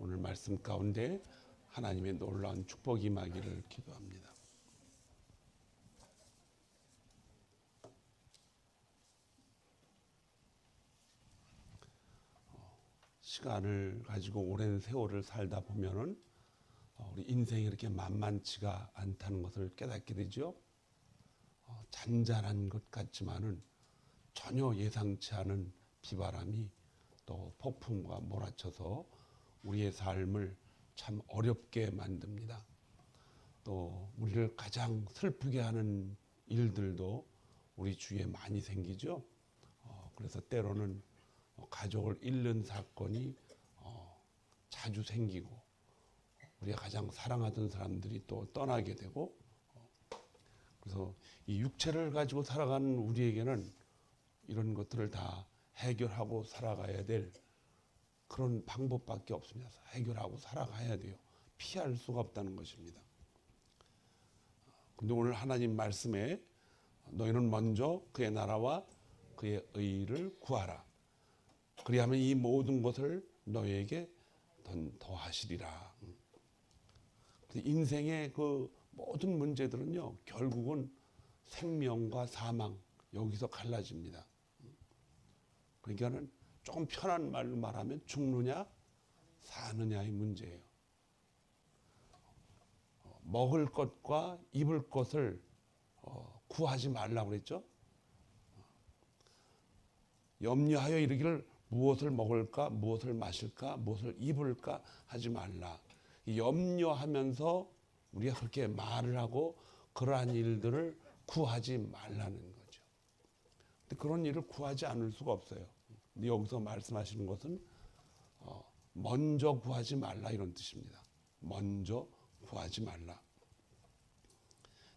오늘 말씀 가운데 하나님의 놀라운 축복이 임하기를 기도합니다. 시간을 가지고 오랜 세월을 살다 보면은 우리 인생이 이렇게 만만치가 않다는 것을 깨닫게 되죠. 잔잔한 것 같지만은 전혀 예상치 않은 비바람이 또 폭풍과 몰아쳐서 우리의 삶을 참 어렵게 만듭니다. 또 우리를 가장 슬프게 하는 일들도 우리 주위에 많이 생기죠. 그래서 때로는 가족을 잃는 사건이 자주 생기고 우리가 가장 사랑하던 사람들이 또 떠나게 되고 그래서 이 육체를 가지고 살아가는 우리에게는 이런 것들을 다 해결하고 살아가야 될 그런 방법밖에 없습니다. 해결하고 살아가야 돼요. 피할 수가 없다는 것입니다. 근데 오늘 하나님 말씀에 너희는 먼저 그의 나라와 그의 의를 구하라. 그리하면 이 모든 것을 너희에게 더하시리라. 인생의 그 모든 문제들은요, 결국은 생명과 사망 여기서 갈라집니다. 그러니까는 조금 편한 말로 말하면 죽느냐 사느냐의 문제예요. 먹을 것과 입을 것을 구하지 말라고 그랬죠. 염려하여 이르기를 무엇을 먹을까, 무엇을 마실까, 무엇을 입을까 하지 말라. 염려하면서 우리가 그렇게 말을 하고 그러한 일들을 구하지 말라는 거죠. 근데 그런 일을 구하지 않을 수가 없어요. 근데 여기서 말씀하시는 것은 먼저 구하지 말라 이런 뜻입니다. 먼저 구하지 말라.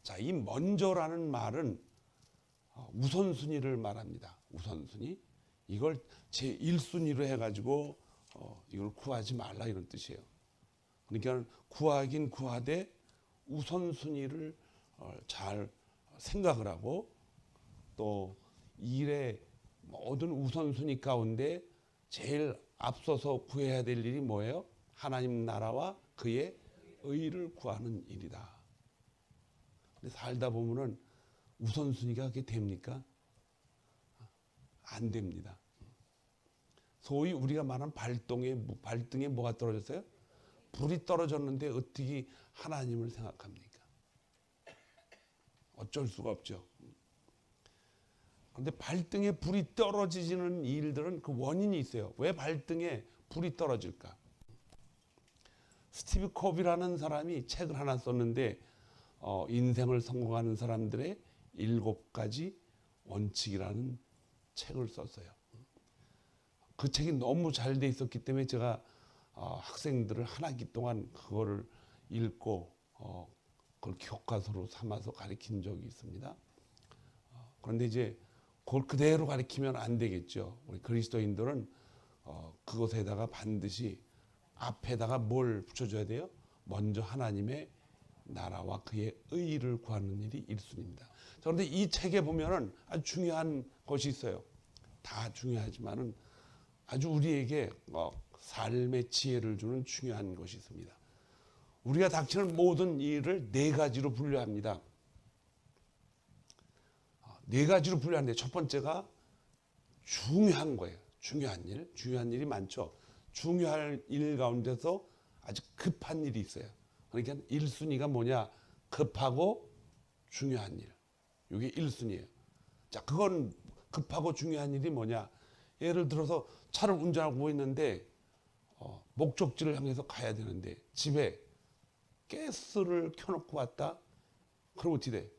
자, 이 먼저라는 말은 우선순위를 말합니다. 우선순위. 이걸 제1순위로 해가지고 이걸 구하지 말라 이런 뜻이에요. 그러니까 구하긴 구하되 우선순위를 잘 생각을 하고 또 일의 모든 우선순위 가운데 제일 앞서서 구해야 될 일이 뭐예요? 하나님 나라와 그의 의를 구하는 일이다. 근데 살다 보면은 우선순위가 그게 됩니까? 안 됩니다. 소위 우리가 말하는 발등에 뭐가 떨어졌어요? 불이 떨어졌는데 어떻게 하나님을 생각합니까? 어쩔 수가 없죠. 그런데 발등에 불이 떨어지는 일들은 그 원인이 있어요. 왜 발등에 불이 떨어질까? 스티브 코비라는 사람이 책을 하나 썼는데 인생을 성공하는 사람들의 7가지 원칙이라는 책을 썼어요. 그 책이 너무 잘 돼 있었기 때문에 제가 학생들을 한 학기 동안 그거를 읽고 그걸 교과서로 삼아서 가르친 적이 있습니다. 그런데 이제 그걸 그대로 가르치면 안 되겠죠. 우리 그리스도인들은 그것에다가 반드시 앞에다가 뭘 붙여줘야 돼요? 먼저 하나님의 나라와 그의 의를 구하는 일이 1순위입니다. 그런데 이 책에 보면은 아주 중요한 것이 있어요. 다 중요하지만은 아주 우리에게 삶의 지혜를 주는 중요한 것이 있습니다. 우리가 닥치는 모든 일을 4가지로 분류합니다. 4가지로 분류하는데 첫 번째가 중요한 거예요. 중요한 일이 많죠. 중요한 일 가운데서 아주 급한 일이 있어요. 그러니까 1순위가 뭐냐? 급하고 중요한 일. 이게 1순위예요. 자, 그건 급하고 중요한 일이 뭐냐? 예를 들어서 차를 운전하고 있는데 목적지를 향해서 가야 되는데 집에 가스를 켜놓고 왔다? 그럼 어떻게 돼?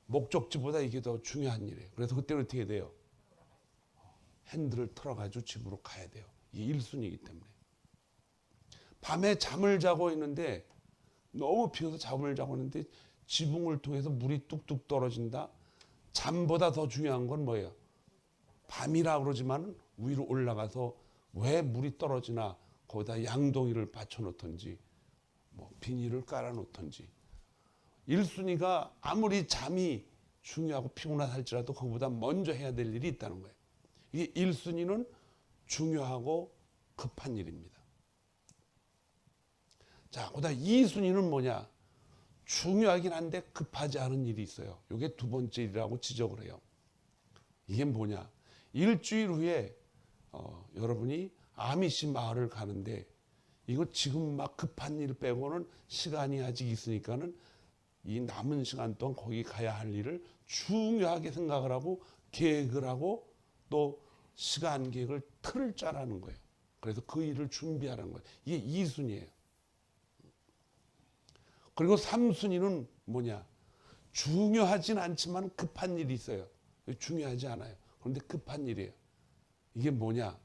목적지보다 이게 더 중요한 일이에요. 그래서 그때는 어떻게 돼요? 핸들을 틀어가지고 집으로 가야 돼요. 이게 1순위이기 때문에. 밤에 잠을 자고 있는데 너무 피어서 잠을 자고 있는데 지붕을 통해서 물이 뚝뚝 떨어진다. 잠보다 더 중요한 건 뭐예요? 밤이라 그러지만 위로 올라가서 왜 물이 떨어지나 거기다 양동이를 받쳐놓던지 뭐 비닐을 깔아놓던지 1순위가 아무리 잠이 중요하고 피곤하다 할지라도 그거보다 먼저 해야 될 일이 있다는 거예요. 이게 1순위는 중요하고 급한 일입니다. 자, 그다음 2순위는 뭐냐? 중요하긴 한데 급하지 않은 일이 있어요. 이게 두 번째 일이라고 지적을 해요. 이게 뭐냐? 일주일 후에 여러분이 아미시 마을을 가는데 이거 지금 막 급한 일 빼고는 시간이 아직 있으니까는 이 남은 시간 동안 거기 가야 할 일을 중요하게 생각을 하고 계획을 하고 또 시간 계획을 틀을 짜라는 거예요. 그래서 그 일을 준비하라는 거예요. 이게 2순위예요. 그리고 3순위는 뭐냐? 중요하진 않지만 급한 일이 있어요. 중요하지 않아요. 그런데 급한 일이에요. 이게 뭐냐?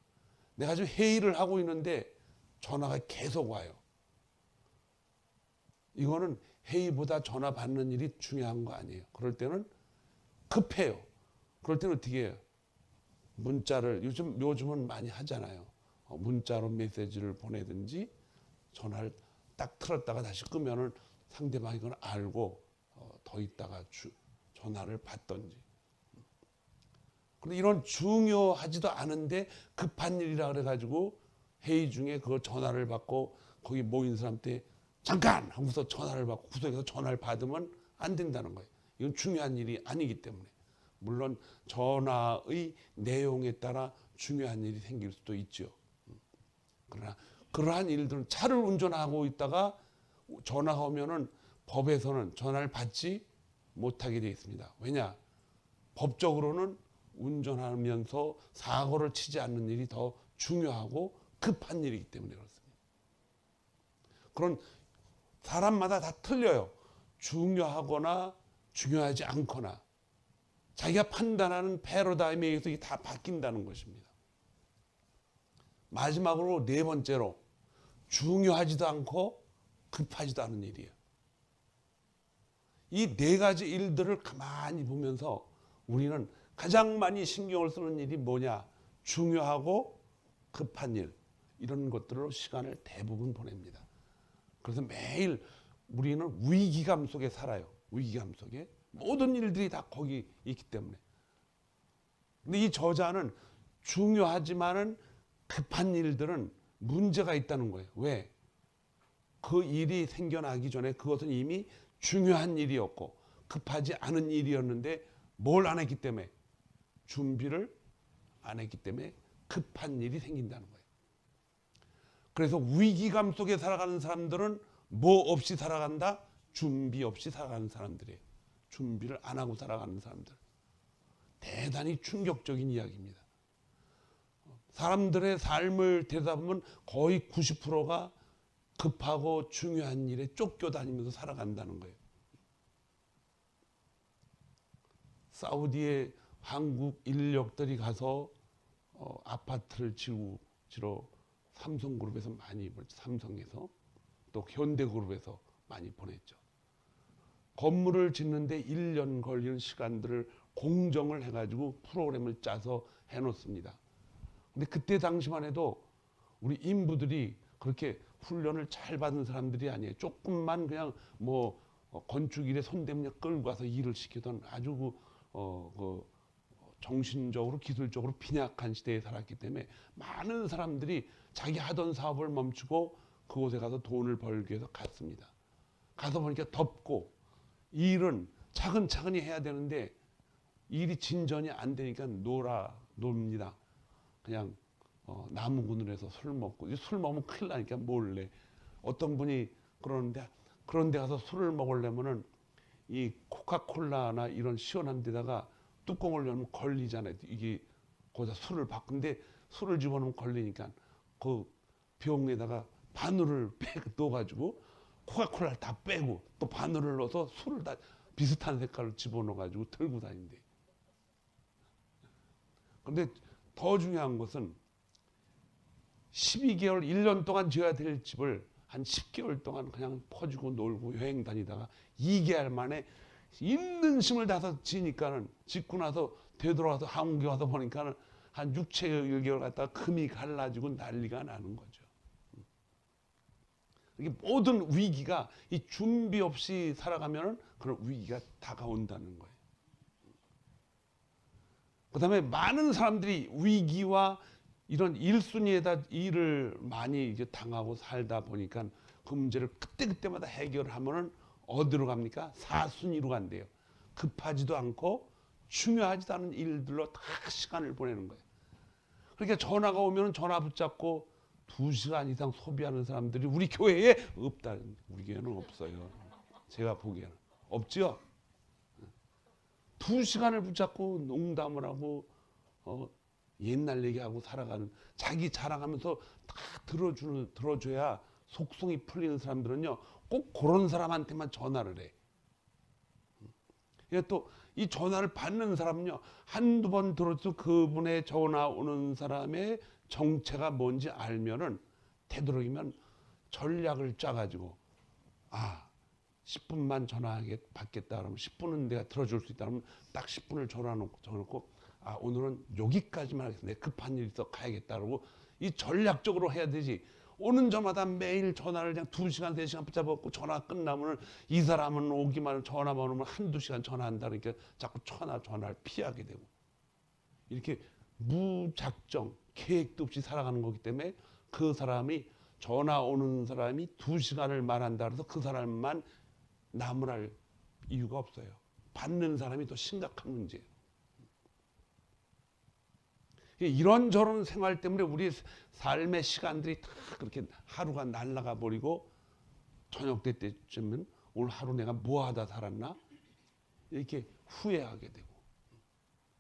내가 지금 회의를 하고 있는데 전화가 계속 와요. 이거는 회의보다 전화 받는 일이 중요한 거 아니에요. 그럴 때는 급해요. 그럴 때는 어떻게 해요? 문자를 요즘은 많이 하잖아요. 문자로 메시지를 보내든지 전화를 딱 틀었다가 다시 끄면은 상대방이 그걸 알고 더 있다가 전화를 받던지. 그런데 이런 중요하지도 않은데 급한 일이라 그래가지고 회의 중에 그걸 전화를 받고 거기 모인 사람한테 잠깐 하고서 전화를 받고 구석에서 전화를 받으면 안 된다는 거예요. 이건 중요한 일이 아니기 때문에. 물론 전화의 내용에 따라 중요한 일이 생길 수도 있죠. 그러나 그러한 일들은 차를 운전하고 있다가 전화가 오면은 법에서는 전화를 받지 못하게 되어 있습니다. 왜냐? 법적으로는 운전하면서 사고를 치지 않는 일이 더 중요하고 급한 일이기 때문에 그렇습니다. 그런 사람마다 다 틀려요. 중요하거나 중요하지 않거나 자기가 판단하는 패러다임에 의해서 이게 다 바뀐다는 것입니다. 마지막으로 네 번째로 중요하지도 않고 급하지도 않은 일이에요. 이 네 가지 일들을 가만히 보면서 우리는 가장 많이 신경을 쓰는 일이 뭐냐? 중요하고 급한 일, 이런 것들로 시간을 대부분 보냅니다. 그래서 매일 우리는 위기감 속에 살아요. 위기감 속에. 모든 일들이 다 거기 있기 때문에. 근데 이 저자는 중요하지만은 급한 일들은 문제가 있다는 거예요. 왜? 그 일이 생겨나기 전에 그것은 이미 중요한 일이었고 급하지 않은 일이었는데 뭘 안 했기 때문에? 준비를 안 했기 때문에 급한 일이 생긴다는 거예요. 그래서 위기감 속에 살아가는 사람들은 뭐 없이 살아간다? 준비 없이 살아가는 사람들이에요. 준비를 안 하고 살아가는 사람들. 대단히 충격적인 이야기입니다. 사람들의 삶을 들여다보면 거의 90%가 급하고 중요한 일에 쫓겨다니면서 살아간다는 거예요. 사우디에 한국 인력들이 가서 아파트를 지러 삼성그룹에서 많이 보냈죠. 삼성에서 또 현대그룹에서 많이 보냈죠. 건물을 짓는데 1년 걸리는 시간들을 공정을 해가지고 프로그램을 짜서 해놓습니다. 근데 그때 당시만 해도 우리 인부들이 그렇게 훈련을 잘 받은 사람들이 아니에요. 조금만 그냥 뭐 건축일에 손대면 끌고 가서 일을 시키던 아주 정신적으로 기술적으로 빈약한 시대에 살았기 때문에 많은 사람들이 자기 하던 사업을 멈추고 그곳에 가서 돈을 벌기 위해서 갔습니다. 가서 보니까 덥고 일은 차근차근히 해야 되는데 일이 진전이 안 되니까 놉니다. 그냥 나무 그늘에서 술 먹고, 술 먹으면 큰일 나니까 몰래. 어떤 분이 그러는데 그런데 가서 술을 먹으려면은 이 코카콜라나 이런 시원한 데다가 뚜껑을 열면 걸리잖아요. 이게 거기다 술을 바꾼데 술을 집어넣으면 걸리니까 그 병에다가 바늘을 넣어가지고 코카콜라를 다 빼고 또 바늘을 넣어서 술을 다 비슷한 색깔로 집어넣어가지고 들고 다닌대. 그런데 더 중요한 것은 12개월, 1년 동안 지어야 될 집을 한 10개월 동안 그냥 퍼주고 놀고 여행 다니다가 2개월 만에 있는 힘을 다해서 지니까는 짓고 나서 되돌아와서 한국에 와서 보니까는 한 6, 7개월 갔다가 금이 갈라지고 난리가 나는 거죠. 이게 모든 위기가 이 준비 없이 살아가면은 그런 위기가 다가온다는 거예요. 그 다음에 많은 사람들이 위기와 이런 1순위에다 일을 많이 이제 당하고 살다 보니까 그 문제를 그때그때마다 해결하면은 어디로 갑니까? 4순위로 간대요. 급하지도 않고 중요하지도 않은 일들로 다 시간을 보내는 거예요. 그러니까 전화가 오면 전화 붙잡고 2시간 이상 소비하는 사람들이 우리 교회에 없다. 우리 교회는 없어요. 제가 보기에는 없죠. 2시간을 붙잡고 농담을 하고 옛날 얘기하고 살아가는, 자기 자랑하면서 다 들어줘야 속성이 풀리는 사람들은요, 꼭 그런 사람한테만 전화를 해. 또 이 전화를 받는 사람은요, 한두 번 들어도 그분의 전화 오는 사람의 정체가 뭔지 알면은 되도록이면 전략을 짜가지고 10분만 전화하게 받겠다 그러면 10분은 내가 들어줄 수 있다 그러면 딱 10분을 전화놓고 오늘은 여기까지만 하겠습니다. 내가 급한 일이 있어 가야겠다 그러고, 이 전략적으로 해야 되지. 오는 저마다 매일 전화를 그냥 2시간 3시간 붙잡고 전화 끝나면 이 사람은 오기만 전화만 오면 한두 시간 전화한다 그러니까 자꾸 전화를 피하게 되고, 이렇게 무작정 계획도 없이 살아가는 거기 때문에 그 사람이, 전화 오는 사람이 2시간을 말한다 그래서 그 사람만 나무랄 이유가 없어요. 받는 사람이 더 심각한 문제예요. 이런저런 생활 때문에 우리 삶의 시간들이 다 그렇게 하루가 날아가 버리고, 저녁 때쯤은 오늘 하루 내가 뭐 하다 살았나 이렇게 후회하게 되고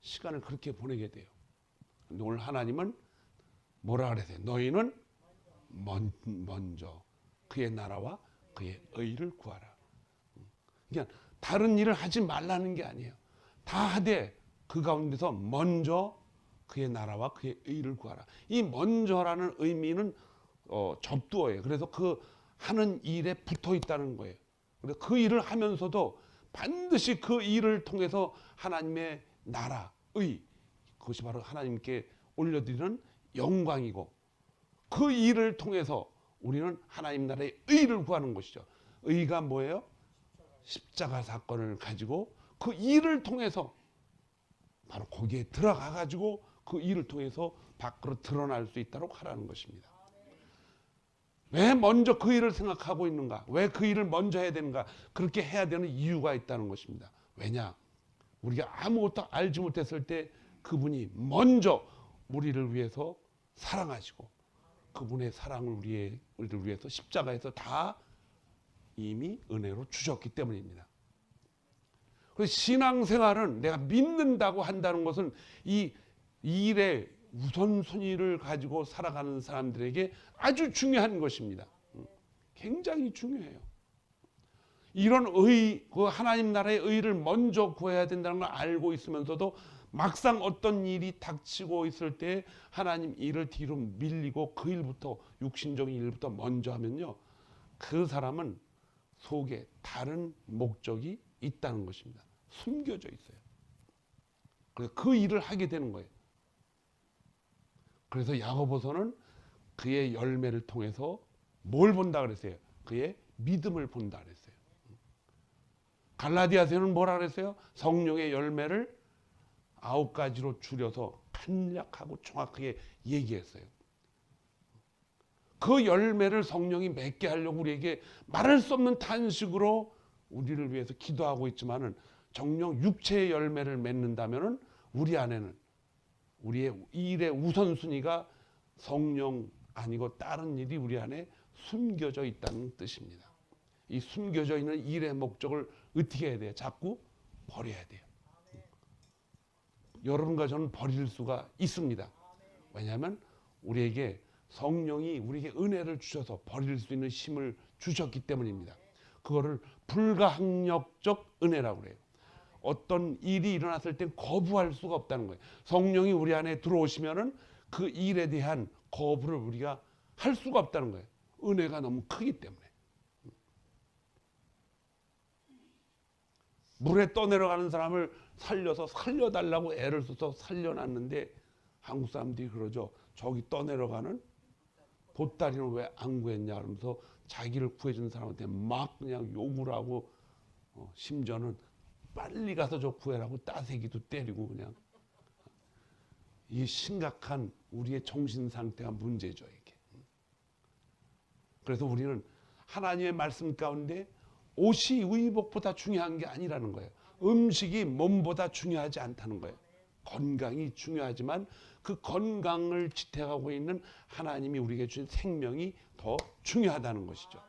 시간을 그렇게 보내게 돼요. 근데 오늘 하나님은 뭐라 그랬어요? 너희는 먼저 그의 나라와 그의 의를 구하라. 그러니까 다른 일을 하지 말라는 게 아니에요. 다 하되 그 가운데서 먼저 그의 나라와 그의 의를 구하라. 이 먼저라는 의미는 접두어예요. 그래서 그 하는 일에 붙어 있다는 거예요. 그래서 그 일을 하면서도 반드시 그 일을 통해서 하나님의 나라, 의, 그것이 바로 하나님께 올려드리는 영광이고, 그 일을 통해서 우리는 하나님 나라의 의를 구하는 것이죠. 의가 뭐예요? 십자가 사건을 가지고 그 일을 통해서 바로 거기에 들어가 가지고 그 일을 통해서 밖으로 드러날 수 있도록 하라는 것입니다. 왜 먼저 그 일을 생각하고 있는가? 왜 그 일을 먼저 해야 되는가? 그렇게 해야 되는 이유가 있다는 것입니다. 왜냐? 우리가 아무것도 알지 못했을 때 그분이 먼저 우리를 위해서 사랑하시고 그분의 사랑을 우리를 위해서 십자가에서 다 이미 은혜로 주셨기 때문입니다. 그래서 신앙생활은 내가 믿는다고 한다는 것은 이 일의 우선순위를 가지고 살아가는 사람들에게 아주 중요한 것입니다. 굉장히 중요해요. 이런 그 하나님 나라의 의를 먼저 구해야 된다는 걸 알고 있으면서도 막상 어떤 일이 닥치고 있을 때 하나님 일을 뒤로 밀리고 그 일부터, 육신적인 일부터 먼저 하면요, 그 사람은 속에 다른 목적이 있다는 것입니다. 숨겨져 있어요. 그래서 그 일을 하게 되는 거예요. 그래서 야고보서는 그의 열매를 통해서 뭘 본다 그랬어요? 그의 믿음을 본다 그랬어요. 갈라디아서는 뭐라 그랬어요? 성령의 열매를 9가지로 줄여서 간략하고 정확하게 얘기했어요. 그 열매를 성령이 맺게 하려고 우리에게 말할 수 없는 탄식으로 우리를 위해서 기도하고 있지만은, 정령 육체의 열매를 맺는다면은 우리 안에는 우리의 일의 우선순위가 성령 아니고 다른 일이 우리 안에 숨겨져 있다는 뜻입니다. 이 숨겨져 있는 일의 목적을 어떻게 해야 돼요? 자꾸 버려야 돼요. 여러분과 저는 버릴 수가 있습니다. 왜냐하면 우리에게 성령이 우리에게 은혜를 주셔서 버릴 수 있는 힘을 주셨기 때문입니다. 그거를 불가항력적 은혜라고 그래요. 어떤 일이 일어났을 땐 거부할 수가 없다는 거예요. 성령이 우리 안에 들어오시면은 그 일에 대한 거부를 우리가 할 수가 없다는 거예요. 은혜가 너무 크기 때문에. 물에 떠내려가는 사람을 살려달라고 애를 써서 살려놨는데, 한국 사람들이 그러죠. 저기 떠내려가는 보따리는 왜 안 구했냐 그러면서 자기를 구해준 사람한테 막 그냥 욕을 하고, 심지어는 빨리 가서 저 구해라고 따세기도 때리고, 그냥 이 심각한 우리의 정신 상태가 문제죠, 이게. 그래서 우리는 하나님의 말씀 가운데 옷이 의복보다 중요한 게 아니라는 거예요. 음식이 몸보다 중요하지 않다는 거예요. 건강이 중요하지만 그 건강을 지탱하고 있는 하나님이 우리에게 주신 생명이 더 중요하다는 것이죠.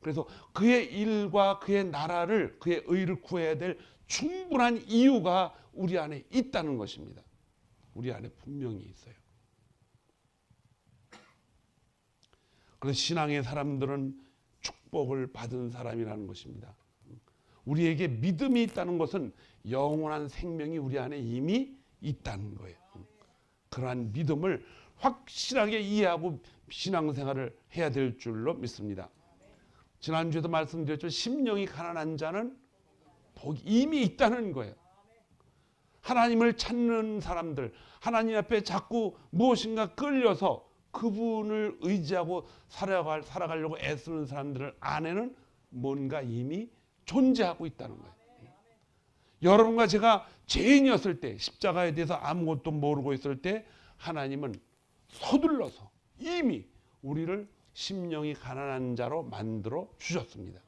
그래서 그의 일과 그의 나라를, 그의 의를 구해야 될 충분한 이유가 우리 안에 있다는 것입니다. 우리 안에 분명히 있어요. 그래서 신앙의 사람들은 축복을 받은 사람이라는 것입니다. 우리에게 믿음이 있다는 것은 영원한 생명이 우리 안에 이미 있다는 거예요. 그러한 믿음을 확실하게 이해하고 신앙생활을 해야 될 줄로 믿습니다. 지난주에도 말씀드렸죠. 심령이 가난한 자는 복이 이미 있다는 거예요. 하나님을 찾는 사람들, 하나님 앞에 자꾸 무엇인가 끌려서 그분을 의지하고 살아가려고 애쓰는 사람들 안에는 뭔가 이미 존재하고 있다는 거예요. 여러분과 제가 죄인이었을 때, 십자가에 대해서 아무것도 모르고 있을 때 하나님은 서둘러서 이미 우리를 심령이 가난한 자로 만들어 주셨습니다.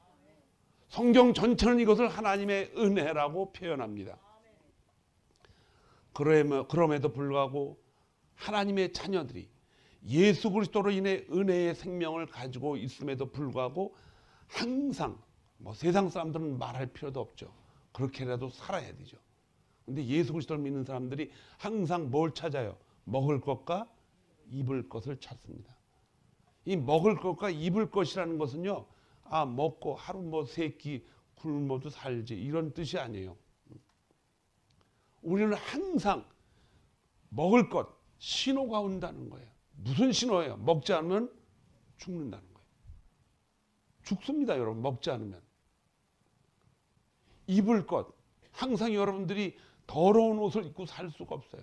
성경 전체는 이것을 하나님의 은혜라고 표현합니다. 그럼에도 불구하고 하나님의 자녀들이 예수 그리스도로 인해 은혜의 생명을 가지고 있음에도 불구하고 항상 세상 사람들은 말할 필요도 없죠. 그렇게라도 살아야 되죠. 근데 예수 그리스도를 믿는 사람들이 항상 뭘 찾아요? 먹을 것과 입을 것을 찾습니다. 이 먹을 것과 입을 것이라는 것은요, 먹고 하루 세 끼 굶어도 살지 이런 뜻이 아니에요. 우리는 항상 먹을 것, 신호가 온다는 거예요. 무슨 신호예요? 먹지 않으면 죽는다는 거예요. 죽습니다, 여러분. 먹지 않으면. 입을 것, 항상 여러분들이 더러운 옷을 입고 살 수가 없어요.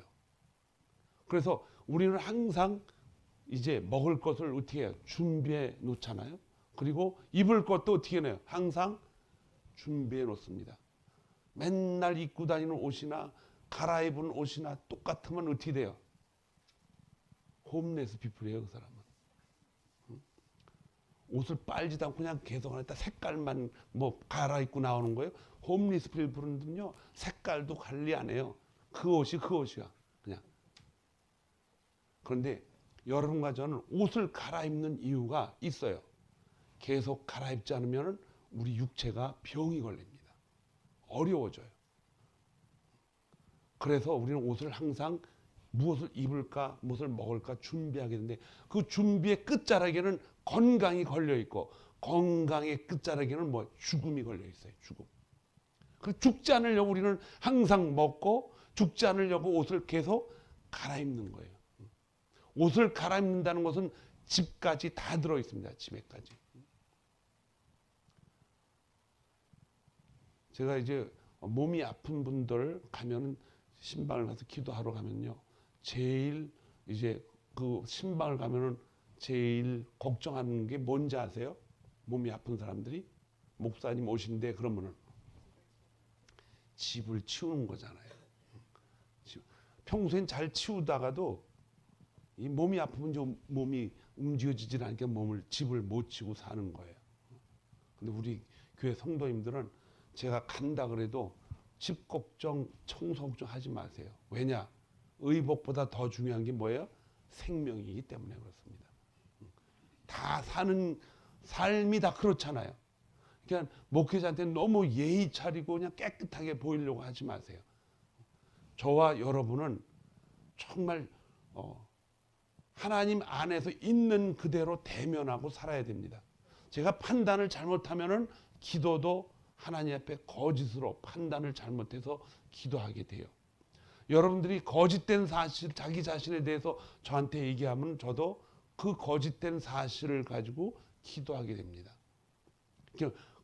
그래서 우리는 항상 이제 먹을 것을 어떻게 해요? 준비해 놓잖아요. 그리고 입을 것도 어떻게 해요? 항상 준비해 놓습니다. 맨날 입고 다니는 옷이나 갈아입은 옷이나 똑같으면 어떻게 돼요? 홈레스 피플이에요, 그 사람은. 옷을 빨지도 않고 그냥 계속 안 했다 색깔만 갈아입고 나오는 거예요. 홈리스 피플은요, 색깔도 관리 안 해요. 그 옷이 그 옷이야, 그냥. 그런데 여러분과 저는 옷을 갈아입는 이유가 있어요. 계속 갈아입지 않으면 우리 육체가 병이 걸립니다. 어려워져요. 그래서 우리는 옷을 항상 무엇을 입을까, 무엇을 먹을까 준비하게 되는데 그 준비의 끝자락에는 건강이 걸려 있고 건강의 끝자락에는 죽음이 걸려 있어요. 죽음. 그 죽지 않으려고 우리는 항상 먹고 죽지 않으려고 옷을 계속 갈아입는 거예요. 옷을 갈아입는다는 것은 집까지 다 들어 있습니다. 집에까지. 제가 이제 몸이 아픈 분들 가면은 신방을 가서 기도하러 가면요. 제일 이제 그 신방을 가면은 제일 걱정하는 게 뭔지 아세요? 몸이 아픈 사람들이 목사님 오신대 그러면은 집을 치우는 거잖아요. 평소엔 잘 치우다가도 이 몸이 아프면 좀 몸이 움직여지질 않게 집을 못 치고 사는 거예요. 근데 우리 교회 성도님들은 제가 간다 그래도 집 걱정, 청소 걱정 하지 마세요. 왜냐? 의복보다 더 중요한 게 뭐예요? 생명이기 때문에 그렇습니다. 다 사는 삶이 다 그렇잖아요. 그냥 목회자한테 너무 예의 차리고 그냥 깨끗하게 보이려고 하지 마세요. 저와 여러분은 정말 하나님 안에서 있는 그대로 대면하고 살아야 됩니다. 제가 판단을 잘못하면은 기도도 하나님 앞에 거짓으로 판단을 잘못해서 기도하게 돼요. 여러분들이 거짓된 사실, 자기 자신에 대해서 저한테 얘기하면 저도 그 거짓된 사실을 가지고 기도하게 됩니다.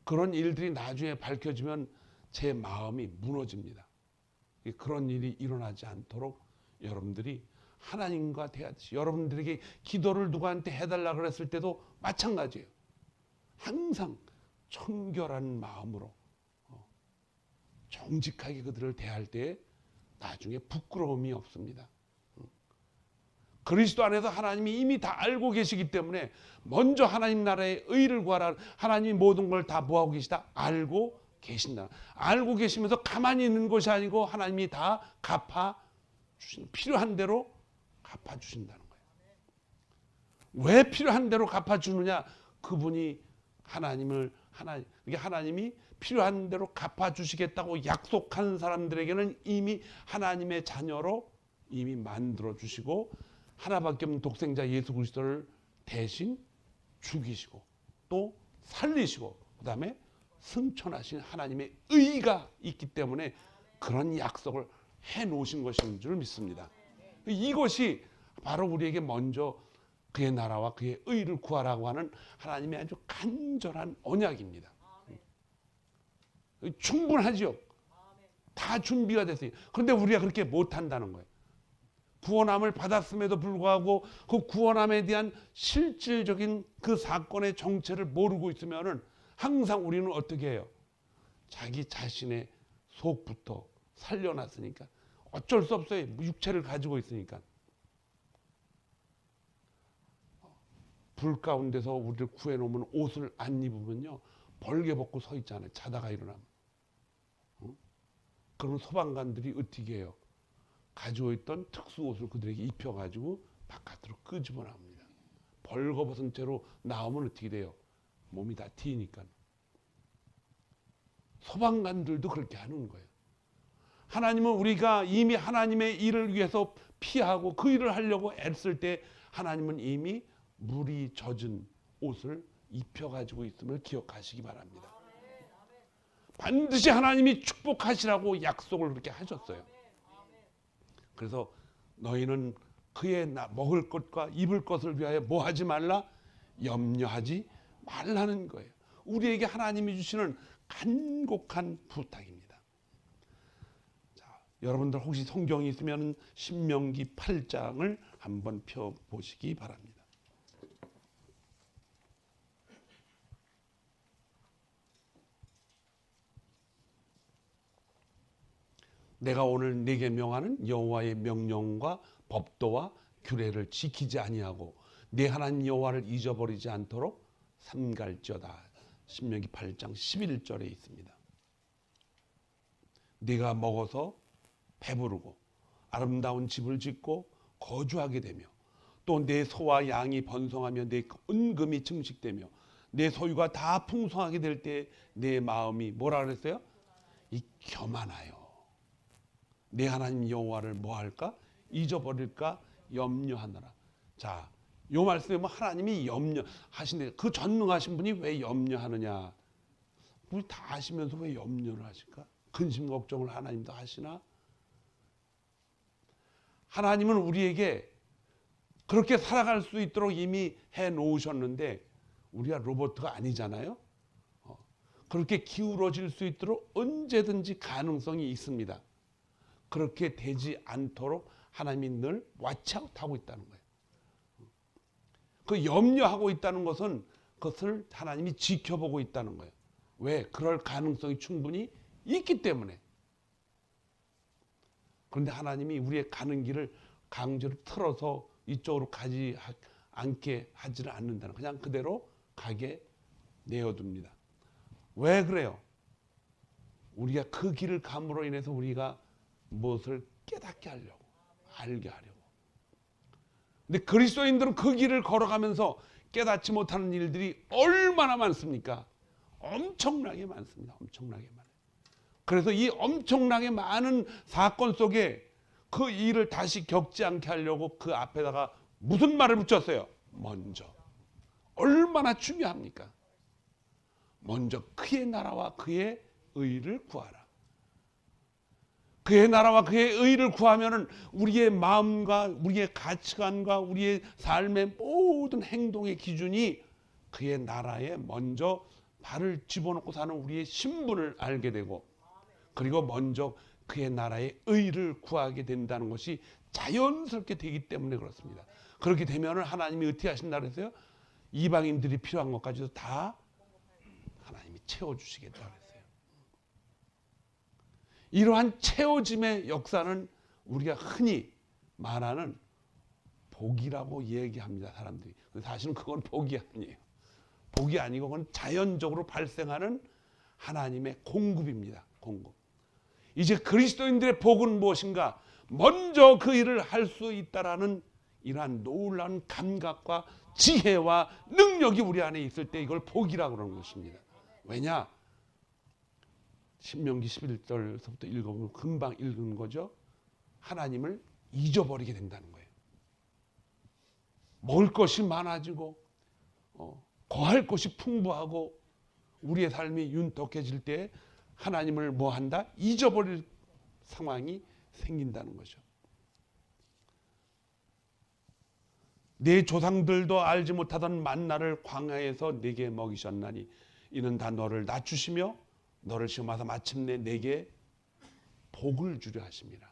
그런 일들이 나중에 밝혀지면 제 마음이 무너집니다. 그런 일이 일어나지 않도록 여러분들이 하나님과 대하듯이 여러분들에게 기도를 누구한테 해달라 그랬을 때도 마찬가지예요. 항상 청결한 마음으로 정직하게 그들을 대할 때 나중에 부끄러움이 없습니다. 그리스도 안에서 하나님이 이미 다 알고 계시기 때문에 먼저 하나님 나라의 의를 구하라. 하나님이 모든 걸 다 뭐하고 계시다? 알고 계신다. 알고 계시면서 가만히 있는 것이 아니고 하나님이 다 갚아주신, 필요한 대로 갚아주신다는 거예요. 왜 필요한 대로 갚아주느냐? 그분이 하나님이 필요한 대로 갚아주시겠다고 약속한 사람들에게는 이미 하나님의 자녀로 이미 만들어주시고 하나밖에 없는 독생자 예수 그리스도를 대신 죽이시고 또 살리시고 그 다음에 승천하신 하나님의 의가 있기 때문에 그런 약속을 해놓으신 것인 줄 믿습니다. 이것이 바로 우리에게 먼저 그의 나라와 그의 의를 구하라고 하는 하나님의 아주 간절한 언약입니다. 충분하죠. 다 준비가 됐어요. 그런데 우리가 그렇게 못한다는 거예요. 구원함을 받았음에도 불구하고 그 구원함에 대한 실질적인 그 사건의 정체를 모르고 있으면은 항상 우리는 어떻게 해요? 자기 자신의 속부터 살려놨으니까 어쩔 수 없어요. 육체를 가지고 있으니까. 불 가운데서 우리를 구해놓으면 옷을 안 입으면요 벌게 벗고 서 있잖아요. 자다가 일어나면. 그러면 소방관들이 어떻게 해요? 가지고 있던 특수 옷을 그들에게 입혀가지고 바깥으로 끄집어 나옵니다. 벌거벗은 채로 나오면 어떻게 돼요? 몸이 다 튀니까. 소방관들도 그렇게 하는 거예요. 하나님은 우리가 이미 하나님의 일을 위해서 피하고 그 일을 하려고 애쓸 때 하나님은 이미 물이 젖은 옷을 입혀가지고 있음을 기억하시기 바랍니다. 반드시 하나님이 축복하시라고 약속을 그렇게 하셨어요. 그래서 너희는 그의 먹을 것과 입을 것을 위하여 뭐 하지 말라? 염려하지 말라는 거예요. 우리에게 하나님이 주시는 간곡한 부탁입니다. 자, 여러분들 혹시 성경이 있으면 신명기 8장을 한번 펴보시기 바랍니다. 내가 오늘 네게 명하는 여호와의 명령과 법도와 규례를 지키지 아니하고 네 하나님 여호와를 잊어버리지 않도록 삼갈지어다. 신명기 8장 11절에 있습니다. 네가 먹어서 배부르고 아름다운 집을 짓고 거주하게 되며 또 내 소와 양이 번성하며 내 은금이 증식되며 내 소유가 다 풍성하게 될 때 내 마음이 뭐라 그랬어요? 이 겸하나요. 내 하나님 여호와를 뭐 할까? 잊어버릴까? 염려하느라. 자, 요 말씀에 뭐 하나님이 염려하신데 그 전능하신 분이 왜 염려하느냐? 우리 다 아시면서 왜 염려를 하실까? 근심 걱정을 하나님도 하시나? 하나님은 우리에게 그렇게 살아갈 수 있도록 이미 해 놓으셨는데 우리가 로봇가 아니잖아요. 그렇게 기울어질 수 있도록 언제든지 가능성이 있습니다. 그렇게 되지 않도록 하나님이 늘 왓치아웃하고 있다는 거예요. 그 염려하고 있다는 것은 그것을 하나님이 지켜보고 있다는 거예요. 왜? 그럴 가능성이 충분히 있기 때문에. 그런데 하나님이 우리의 가는 길을 강제로 틀어서 이쪽으로 가지 않게 하지는 않는다는, 그냥 그대로 가게 내어둡니다. 왜 그래요? 우리가 그 길을 감으로 인해서 우리가 무엇을 깨닫게 하려고, 알게 하려고. 근데 그리스도인들은 그 길을 걸어가면서 깨닫지 못하는 일들이 얼마나 많습니까? 엄청나게 많습니다. 엄청나게 많아요. 그래서 이 엄청나게 많은 사건 속에 그 일을 다시 겪지 않게 하려고 그 앞에다가 무슨 말을 붙였어요? 먼저. 얼마나 중요합니까? 먼저 그의 나라와 그의 의를 구하라. 그의 나라와 그의 의를 구하면은 우리의 마음과 우리의 가치관과 우리의 삶의 모든 행동의 기준이 그의 나라에 먼저 발을 집어넣고 사는 우리의 신분을 알게 되고, 그리고 먼저 그의 나라의 의를 구하게 된다는 것이 자연스럽게 되기 때문에 그렇습니다. 그렇게 되면은 하나님이 어떻게 하신다 그랬어요? 이방인들이 필요한 것까지도 다 하나님이 채워주시겠다 그랬어요. 이러한 채워짐의 역사는 우리가 흔히 말하는 복이라고 얘기합니다, 사람들이. 사실은 그건 복이 아니에요. 복이 아니고 그건 자연적으로 발생하는 하나님의 공급입니다. 공급. 이제 그리스도인들의 복은 무엇인가? 먼저 그 일을 할 수 있다라는 이러한 놀라운 감각과 지혜와 능력이 우리 안에 있을 때 이걸 복이라고 그러는 것입니다. 왜냐? 신명기 11절부터 읽어보면 금방 읽은 거죠. 하나님을 잊어버리게 된다는 거예요. 먹을 것이 많아지고 거할 것이 풍부하고 우리의 삶이 윤택해질 때 하나님을 뭐 한다? 잊어버릴 상황이 생긴다는 거죠. 내 조상들도 알지 못하던 만나를 광야에서 내게 먹이셨나니 이는 다 너를 낮추시며 너를 시험하사 마침내 내게 복을 주려 하심이라.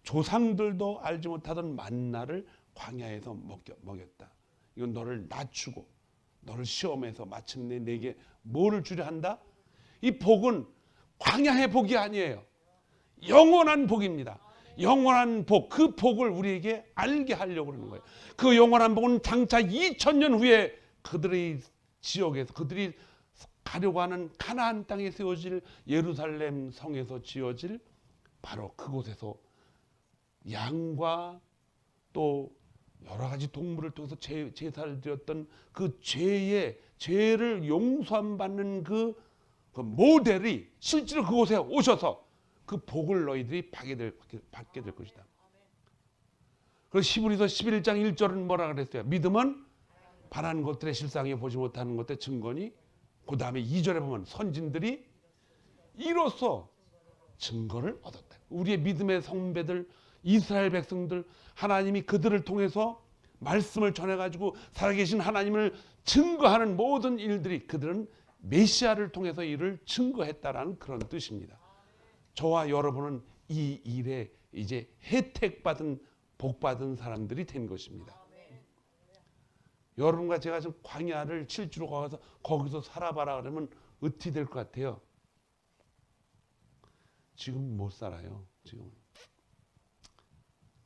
조상들도 알지 못하던 만나를 광야에서 먹였다. 이건 너를 낮추고 너를 시험해서 마침내 내게 뭐를 주려 한다? 이 복은 광야의 복이 아니에요. 영원한 복입니다. 영원한 복, 그 복을 우리에게 알게 하려고 그러는 거예요. 그 영원한 복은 장차 2000년 후에 그들의 지역에서 그들이 가려고 하는 가나안 땅에 세워질 예루살렘 성에서 지어질 바로 그곳에서 양과 또 여러 가지 동물을 통해서 제사를 드렸던 그 죄를 용서함 받는 그 모델이 실제로 그곳에 오셔서 그 복을 너희들이 받게 될 것이다. 그래서 히브리서 11장 1절은 뭐라 그랬어요? 믿음은 바라는 것들의 실상에 보지 못하는 것들의 증거니, 그 다음에 2절에 보면 선진들이 이로써 증거를 얻었다. 우리의 믿음의 선배들, 이스라엘 백성들, 하나님이 그들을 통해서 말씀을 전해가지고 살아계신 하나님을 증거하는 모든 일들이 그들은 메시아를 통해서 이를 증거했다라는 그런 뜻입니다. 저와 여러분은 이 일에 이제 혜택받은 복받은 사람들이 된 것입니다. 여러분과 제가 지금 광야를 실주로 가서 거기서 살아봐라 그러면 어떻게 될 것 같아요? 지금 못 살아요. 지금은.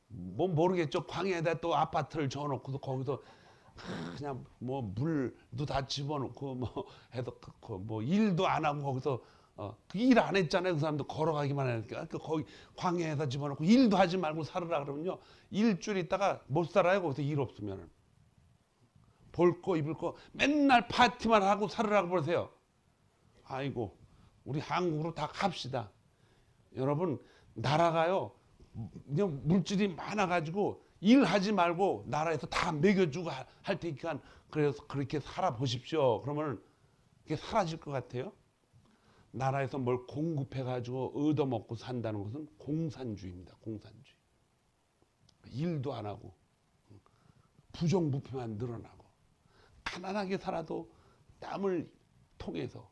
뭐 모르겠죠. 광야에다 또 아파트를 지어놓고서 거기서 그냥 뭐 물도 다 집어넣고 뭐 해서 뭐 일도 안 하고 거기서 일 안 했잖아요. 그 사람도 걸어가기만 하니까 거기 광야에다 집어넣고 일도 하지 말고 살으라 그러면요. 일주일 있다가 못 살아요. 거기서 일 없으면은. 볼 거 입을 거 맨날 파티만 하고 살으라고 그러세요. 아이고 우리 한국으로 다 갑시다. 여러분 나라가요 그냥 물질이 많아가지고 일하지 말고 나라에서 다 먹여주고 할 테니까 그래서 그렇게 살아보십시오. 그러면 그게 사라질 것 같아요. 나라에서 뭘 공급해가지고 얻어먹고 산다는 것은 공산주의입니다. 공산주의. 일도 안 하고 부정부패만 늘어나고 가난하게 살아도 땀을 통해서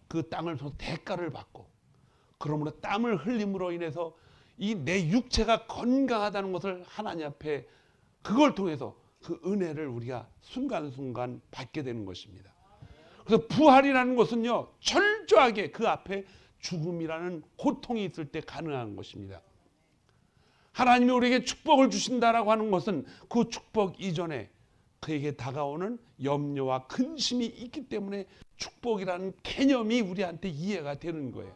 그 땅을 통해서 대가를 받고 그러므로 땀을 흘림으로 인해서 이 내 육체가 건강하다는 것을 하나님 앞에 그걸 통해서 그 은혜를 우리가 순간순간 받게 되는 것입니다. 그래서 부활이라는 것은요 철저하게 그 앞에 죽음이라는 고통이 있을 때 가능한 것입니다. 하나님이 우리에게 축복을 주신다라고 하는 것은 그 축복 이전에 그에게 다가오는 염려와 근심이 있기 때문에 축복이라는 개념이 우리한테 이해가 되는 거예요.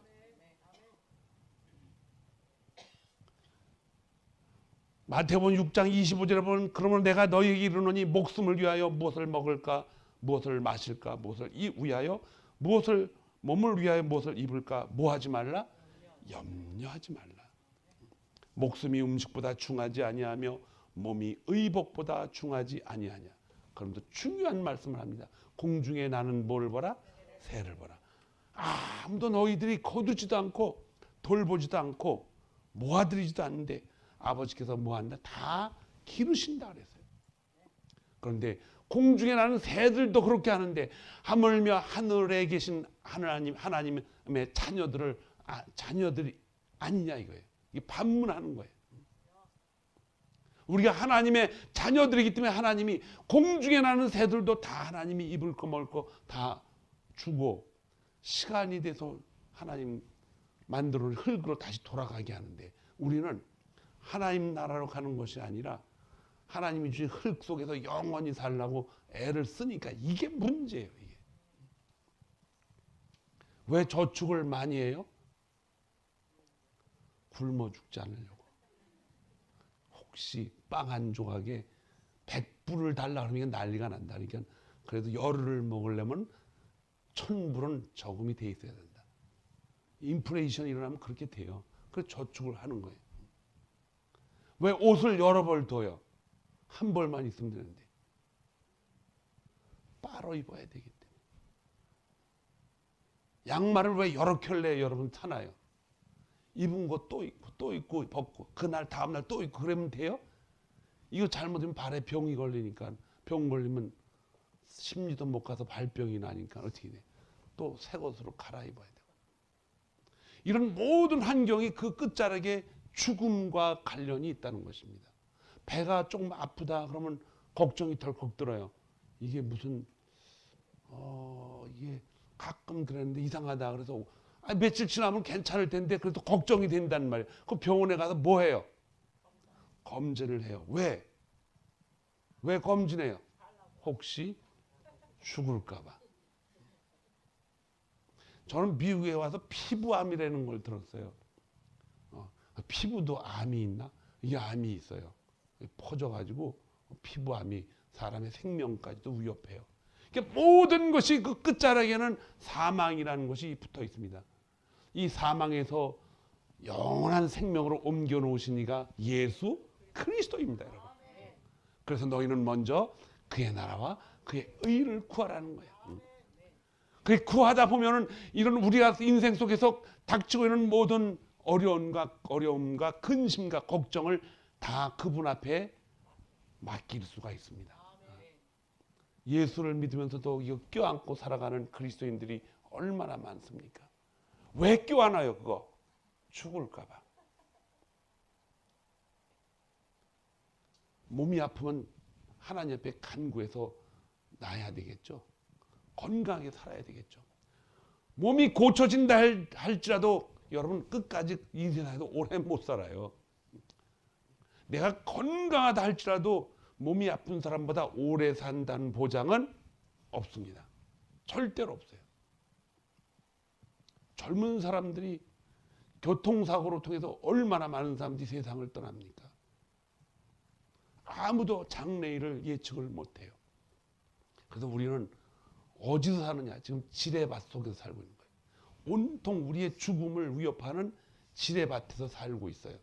마태복음 6장 25절에 보면 그러면 내가 너희에게 이르노니 목숨을 위하여 무엇을 먹을까 무엇을 마실까 무엇을 위하여 무엇을 몸을 위하여 무엇을 입을까 뭐 하지 말라? 염려하지 말라. 목숨이 음식보다 중하지 아니하며 몸이 의복보다 중하지 아니하냐. 그러면서 중요한 말씀을 합니다. 공중에 나는 뭐를 보라? 새를 보라. 아무도 너희들이 거두지도 않고 돌보지도 않고 모아들이지도 않는데 아버지께서 뭐한다? 다 기르신다 그랬어요. 그런데 공중에 나는 새들도 그렇게 하는데 하물며 하늘에 계신 하나님의 자녀들이 아니냐 이거예요. 이게 반문하는 거예요. 우리가 하나님의 자녀들이기 때문에 하나님이 공중에 나는 새들도 다 하나님이 입을 거 먹을 거 다 주고 시간이 돼서 하나님 만들어 놓은 흙으로 다시 돌아가게 하는데 우리는 하나님 나라로 가는 것이 아니라 하나님이 주신 흙 속에서 영원히 살라고 애를 쓰니까 이게 문제예요. 이게. 왜 저축을 많이 해요? 굶어 죽지 않으려고. 혹시 빵 한 조각에 100불을 달라 그러면 난리가 난다. 그러니까 그래도 열흘을 먹으려면 1000불은 저금이 돼 있어야 된다. 인플레이션이 일어나면 그렇게 돼요. 그래서 저축을 하는 거예요. 왜 옷을 여러 벌 둬요? 한 벌만 있으면 되는데. 빨아 입어야 되기 때문에. 양말을 왜 여러 켤레 여러분 사나요? 입은 거 또 입고 또 입고 벗고 그날 다음날 또 입고 그러면 돼요? 이거 잘못하면 발에 병이 걸리니까 병 걸리면 심리도 못 가서 발병이 나니까 어떻게 돼? 또 새 것으로 갈아입어야 되고. 이런 모든 환경이 그 끝자락에 죽음과 관련이 있다는 것입니다. 배가 조금 아프다 그러면 걱정이 덜컥 들어요. 이게 무슨 이게 가끔 그랬는데 이상하다 그래서 며칠 지나면 괜찮을 텐데 그래도 걱정이 된다는 말이에요. 그 병원에 가서 뭐 해요? 검진을 해요. 왜? 왜 검진해요? 혹시 죽을까 봐. 저는 미국에 와서 피부암이라는 걸 들었어요. 피부도 암이 있나? 이게 암이 있어요. 퍼져가지고 피부암이 사람의 생명까지도 위협해요. 그러니까 모든 것이 그 끝자락에는 사망이라는 것이 붙어 있습니다. 이 사망에서 영원한 생명으로 옮겨 놓으신 이가 예수 그리스도입니다, 여러분. 그래서 너희는 먼저 그의 나라와 그의 의를 구하라는 거예요. 그 구하다 보면은 이런 우리가 인생 속에서 닥치고 있는 모든 어려움과 근심과 걱정을 다 그분 앞에 맡길 수가 있습니다. 예수를 믿으면서도 이거 껴안고 살아가는 그리스도인들이 얼마나 많습니까? 왜 껴안아요, 그거? 죽을까 봐. 몸이 아프면 하나님 앞에 간구해서 나아야 되겠죠. 건강하게 살아야 되겠죠. 몸이 고쳐진다 할지라도 여러분 끝까지 이 세상에서 오래 못 살아요. 내가 건강하다 할지라도 몸이 아픈 사람보다 오래 산다는 보장은 없습니다. 절대로 없어요. 젊은 사람들이 교통사고로 통해서 얼마나 많은 사람들이 세상을 떠납니까? 아무도 장래일을 예측을 못해요. 그래서 우리는 어디서 사느냐? 지금 지뢰밭 속에서 살고 있는 거예요. 온통 우리의 죽음을 위협하는 지뢰밭에서 살고 있어요.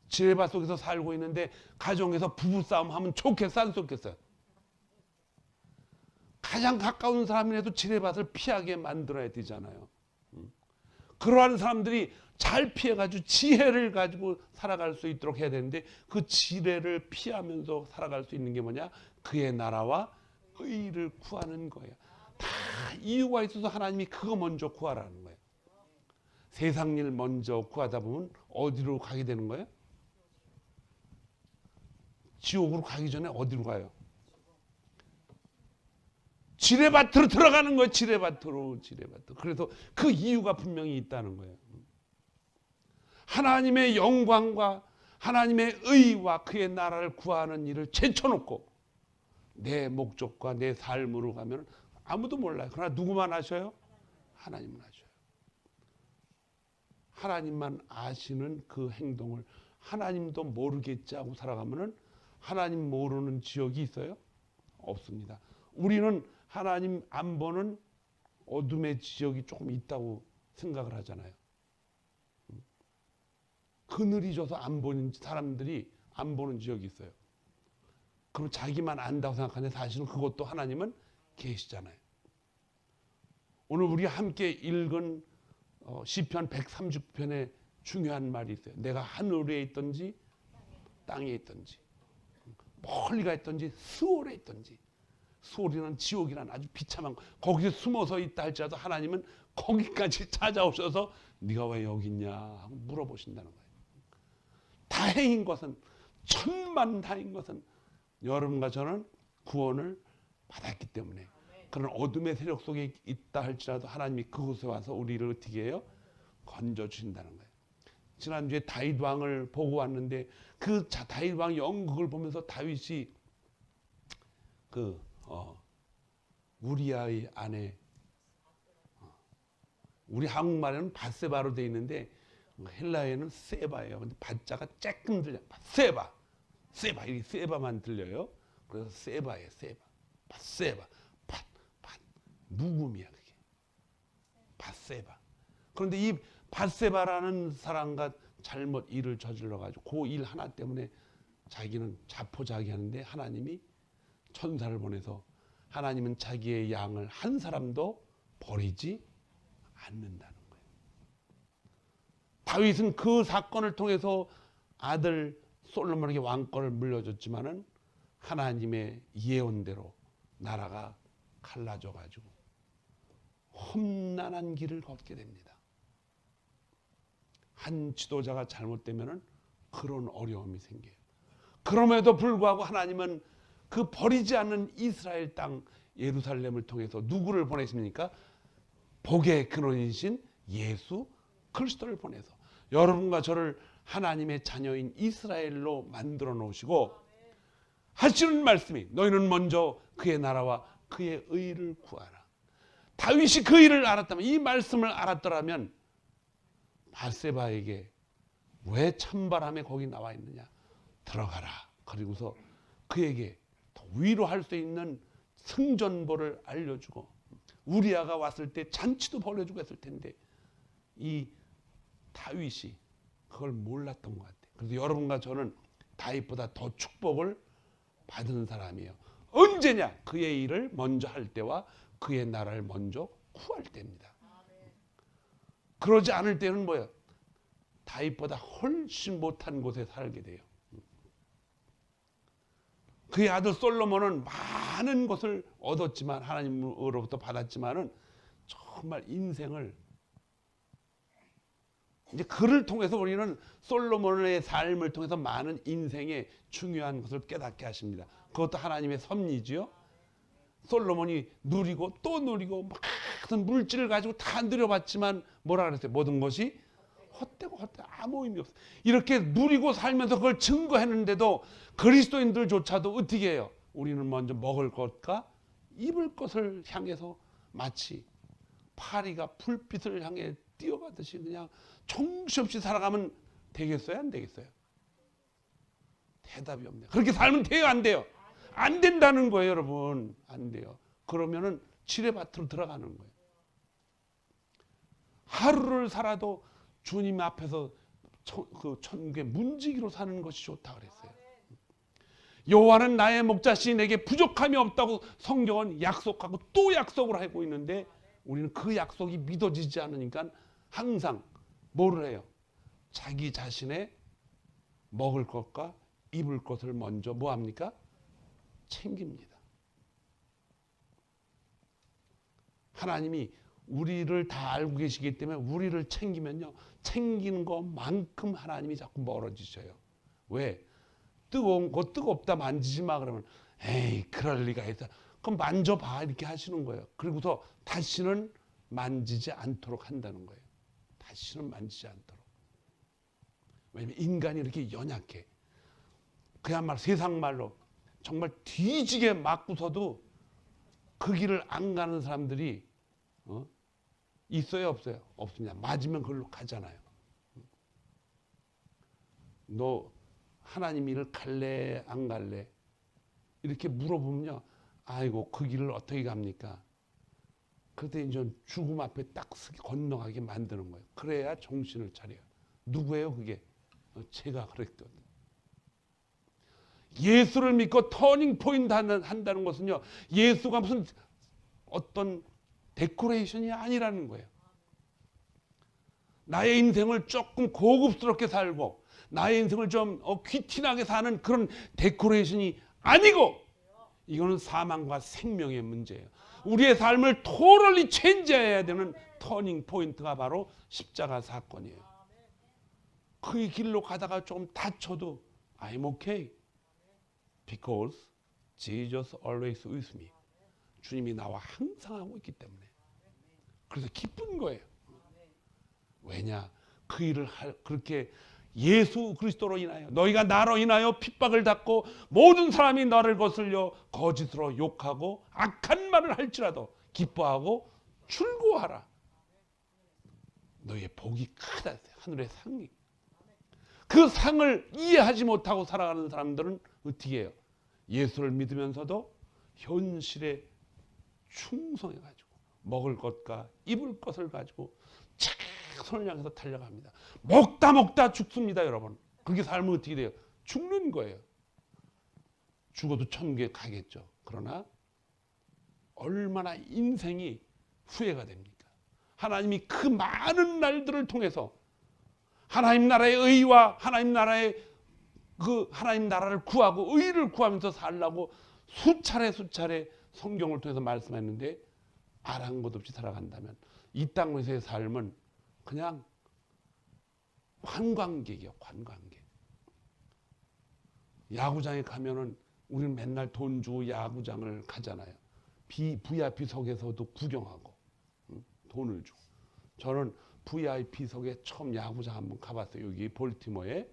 지뢰밭 속에서 살고 있는데 가정에서 부부싸움 하면 좋겠어 안 좋겠어요? 가장 가까운 사람이라도 지뢰밭을 피하게 만들어야 되잖아요. 그러한 사람들이 잘 피해가지고 지혜를 가지고 살아갈 수 있도록 해야 되는데 그 지뢰를 피하면서 살아갈 수 있는 게 뭐냐? 그의 나라와 의를 구하는 거예요. 다 이유가 있어서 하나님이 그거 먼저 구하라는 거예요. 세상 일 먼저 구하다 보면 어디로 가게 되는 거예요? 지옥으로 가기 전에 어디로 가요? 지뢰밭으로 들어가는 거예요. 지뢰밭으로. 그래서 그 이유가 분명히 있다는 거예요. 하나님의 영광과 하나님의 의와 그의 나라를 구하는 일을 제쳐놓고 내 목적과 내 삶으로 가면 아무도 몰라요. 그러나 누구만 아셔요? 하나님만 아셔요. 하나님만 아시는 그 행동을 하나님도 모르겠지 하고 살아가면은 하나님 모르는 지역이 있어요? 없습니다. 우리는 하나님 안 보는 어둠의 지역이 조금 있다고 생각을 하잖아요. 그늘이 져서 안 보는 사람들이 안 보는 지역이 있어요. 그럼 자기만 안다고 생각하는데 사실은 그것도 하나님은 계시잖아요. 오늘 우리 함께 읽은 시편 139편에 중요한 말이 있어요. 내가 하늘에 있든지 땅에 있든지 멀리 가 있든지 스올에 있든지 스올이라는 지옥이라는 아주 비참한 거기서 숨어서 있다 할지라도 하나님은 거기까지 찾아오셔서 네가 왜 여기 있냐 하고 물어보신다는 거예요. 다행인 것은 천만다행인 것은 여러분과 저는 구원을 받았기 때문에 그런 어둠의 세력 속에 있다 할지라도 하나님이 그곳에 와서 우리를 어떻게 해요? 건져주신다는 거예요. 지난주에 다윗 왕을 보고 왔는데 그 다윗 왕 연극을 보면서 다윗이 우리아의 아내, 우리 한국말에는 밧세바로 되어 있는데 헬라어에는 세바예요. 근데 밧자가 조금 들려. 세바, 이 세바만 들려요. 그래서 세바예요. 세바, 밧세바, 묵음이야 그게. 밧세바. 그런데 이 밧세바라는 사람과 잘못 일을 저질러 가지고 그 일 하나 때문에 자기는 자포자기하는데 하나님이 천사를 보내서 하나님은 자기의 양을 한 사람도 버리지 않는다는 거예요. 다윗은 그 사건을 통해서 아들 솔로몬에게 왕권을 물려줬지만은 하나님의 예언대로 나라가 갈라져 가지고 험난한 길을 걷게 됩니다. 한 지도자가 잘못되면은 그런 어려움이 생겨요. 그럼에도 불구하고 하나님은 그 버리지 않는 이스라엘 땅 예루살렘을 통해서 누구를 보내십니까? 복의 근원이신 예수 그리스도를 보내서 여러분과 저를 하나님의 자녀인 이스라엘로 만들어 놓으시고 하시는 말씀이 너희는 먼저 그의 나라와 그의 의를 구하라. 다윗이 그 일을 알았다면, 이 말씀을 알았더라면 밧세바에게 왜 찬바람에 거기 나와 있느냐, 들어가라. 그리고서 그에게 더 위로할 수 있는 승전보를 알려주고 우리아가 왔을 때 잔치도 벌려주고 했을 텐데 이 다윗이 그걸 몰랐던 것 같아요. 그래서 여러분과 저는 다윗보다 더 축복을 받은 사람이에요. 언제냐? 그의 일을 먼저 할 때와 그의 나라를 먼저 구할 때입니다. 그러지 않을 때는 뭐예요? 다윗보다 훨씬 못한 곳에 살게 돼요. 그의 아들 솔로몬은 많은 것을 얻었지만, 하나님으로부터 받았지만은 정말 인생을, 이제 그를 통해서 우리는 솔로몬의 삶을 통해서 많은 인생의 중요한 것을 깨닫게 하십니다. 그것도 하나님의 섭리지요. 솔로몬이 누리고 또 누리고 많은 물질을 가지고 다 누려봤지만 뭐라 그랬어요? 모든 것이 헛되고 아무 의미 없어. 이렇게 누리고 살면서 그걸 증거했는데도 그리스도인들조차도 어떻게 해요? 우리는 먼저 먹을 것과 입을 것을 향해서 마치 파리가 불빛을 향해 뛰어가듯이 그냥 정신없이 살아가면 되겠어요? 안 되겠어요? 대답이 없네요. 그렇게 살면 돼요? 안 돼요? 안 된다는 거예요, 여러분. 안 돼요. 그러면은 지뢰밭으로 들어가는 거예요. 하루를 살아도 주님 앞에서 그 천국의 문지기로 사는 것이 좋다 그랬어요. 여호와는 나의 목자시니 내게 부족함이 없다고 성경은 약속하고 또 약속을 하고 있는데 우리는 그 약속이 믿어지지 않으니까 항상 뭐를 해요? 자기 자신의 먹을 것과 입을 것을 먼저 뭐 합니까? 챙깁니다. 하나님이 우리를 다 알고 계시기 때문에 우리를 챙기면요, 챙기는 것만큼 하나님이 자꾸 멀어지셔요. 왜? 뜨거운 거 뜨겁다 만지지 마 그러면 에이 그럴 리가 있다. 그럼 만져봐 이렇게 하시는 거예요. 그리고서 다시는 만지지 않도록 한다는 거예요. 다시는 만지지 않도록. 왜냐면 인간이 이렇게 연약해. 그야말로 세상 말로 정말 뒤지게 맞고서도 그 길을 안 가는 사람들이 있어요, 없어요? 없습니다. 맞으면 그걸로 가잖아요. 너 하나님 일을 갈래, 안 갈래? 이렇게 물어보면요, 아이고 그 길을 어떻게 갑니까? 그때 이제 죽음 앞에 딱 건너가게 만드는 거예요. 그래야 정신을 차려요. 누구예요, 그게? 제가 그랬거든요. 예수를 믿고 터닝 포인트 한다는 것은요, 예수가 무슨 어떤 데코레이션이 아니라는 거예요. 나의 인생을 조금 고급스럽게 살고 나의 인생을 좀 귀티나게 사는 그런 데코레이션이 아니고 이거는 사망과 생명의 문제예요. 우리의 삶을 토럴리 체인지해야 되는 터닝 포인트가 바로 십자가 사건이에요. 그 길로 가다가 좀 다쳐도 I'm okay. Because Jesus always with me. 주님이 나와 항상 하고 있기 때문에. 그래서 기쁜 거예요. 왜냐? 그 일을 그렇게 예수 그리스도로 인하여 너희가 나로 인하여 핍박을 받고 모든 사람이 너를 거슬려 거짓으로 욕하고 악한 말을 할지라도 기뻐하고 즐거워하라. 너희의 복이 크다. 하늘의 상이. 그 상을 이해하지 못하고 살아가는 사람들은 어떻게 해요? 예수를 믿으면서도 현실에 충성해가지고 먹을 것과 입을 것을 가지고 손을 향해서 달려갑니다. 먹다 죽습니다, 여러분. 그렇게 살면 어떻게 돼요? 죽는 거예요. 죽어도 천국에 가겠죠. 그러나 얼마나 인생이 후회가 됩니까? 하나님이 그 많은 날들을 통해서 하나님 나라의 의와 하나님 나라의 하나님 나라를 구하고 의를 구하면서 살라고 수차례 성경을 통해서 말씀했는데 아랑곳 없이 살아간다면 이 땅에서의 삶은 그냥 관광객이요, 관광객. 야구장에 가면은 우리는 맨날 돈 주고 야구장을 가잖아요. VIP석에서도 구경하고 돈을 주고. 저는 VIP석에 처음 야구장 한번 가봤어요. 여기 볼티모어에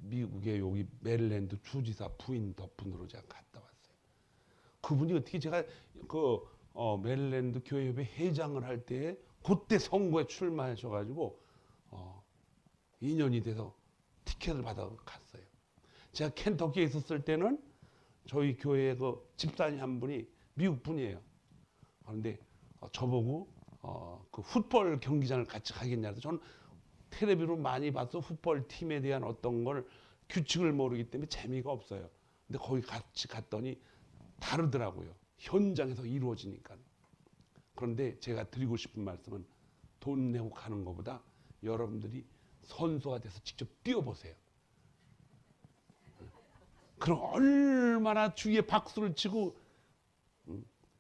미국의 여기 메릴랜드 주지사 부인 덕분으로 제가 갔다 왔어요. 그분이 어떻게 제가 메릴랜드 교회협회 회장을 할 때 그때 선거에 출마하셔가지고 2년이 돼서 티켓을 받아 갔어요. 제가 켄터키에 있었을 때는 저희 교회의 집사님 한 분이 미국 분이에요. 그런데 저보고 그 풋볼 경기장을 같이 가겠냐 해서 저는 텔레비로 많이 봐서 풋볼 팀에 대한 어떤 걸 규칙을 모르기 때문에 재미가 없어요. 근데 거기 같이 갔더니 다르더라고요. 현장에서 이루어지니까. 그런데 제가 드리고 싶은 말씀은 돈 내고 가는 것보다 여러분들이 선수가 돼서 직접 뛰어보세요. 그럼 얼마나 주위에 박수를 치고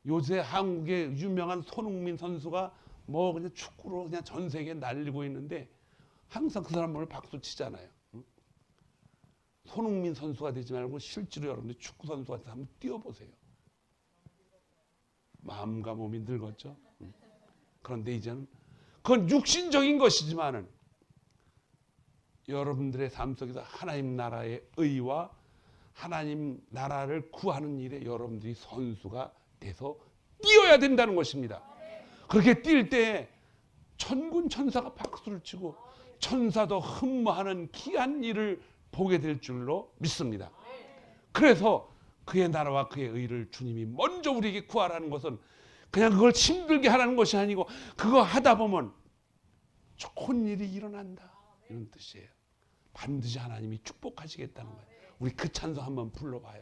요새 한국의 유명한 손흥민 선수가 뭐 그냥 축구로 그냥 전 세계에 날리고 있는데 항상 그 사람을 박수 치잖아요. 손흥민 선수가 되지 말고 실제로 여러분들이 축구 선수가 돼서 한번 뛰어보세요. 마음과 몸이 늙었죠. 그런데 이제는 그건 육신적인 것이지만은 여러분들의 삶 속에서 하나님 나라의 의와 하나님 나라를 구하는 일에 여러분들이 선수가 돼서 뛰어야 된다는 것입니다. 그렇게 뛸 때 천군 천사가 박수를 치고 천사도 흠모하는 귀한 일을 보게 될 줄로 믿습니다. 그래서 그의 나라와 그의 의를 주님이 먼저 우리에게 구하라는 것은 그냥 그걸 힘들게 하라는 것이 아니고 그거 하다 보면 좋은 일이 일어난다 이런 뜻이에요. 반드시 하나님이 축복하시겠다는 거예요. 우리 그 찬송 한번 불러봐요.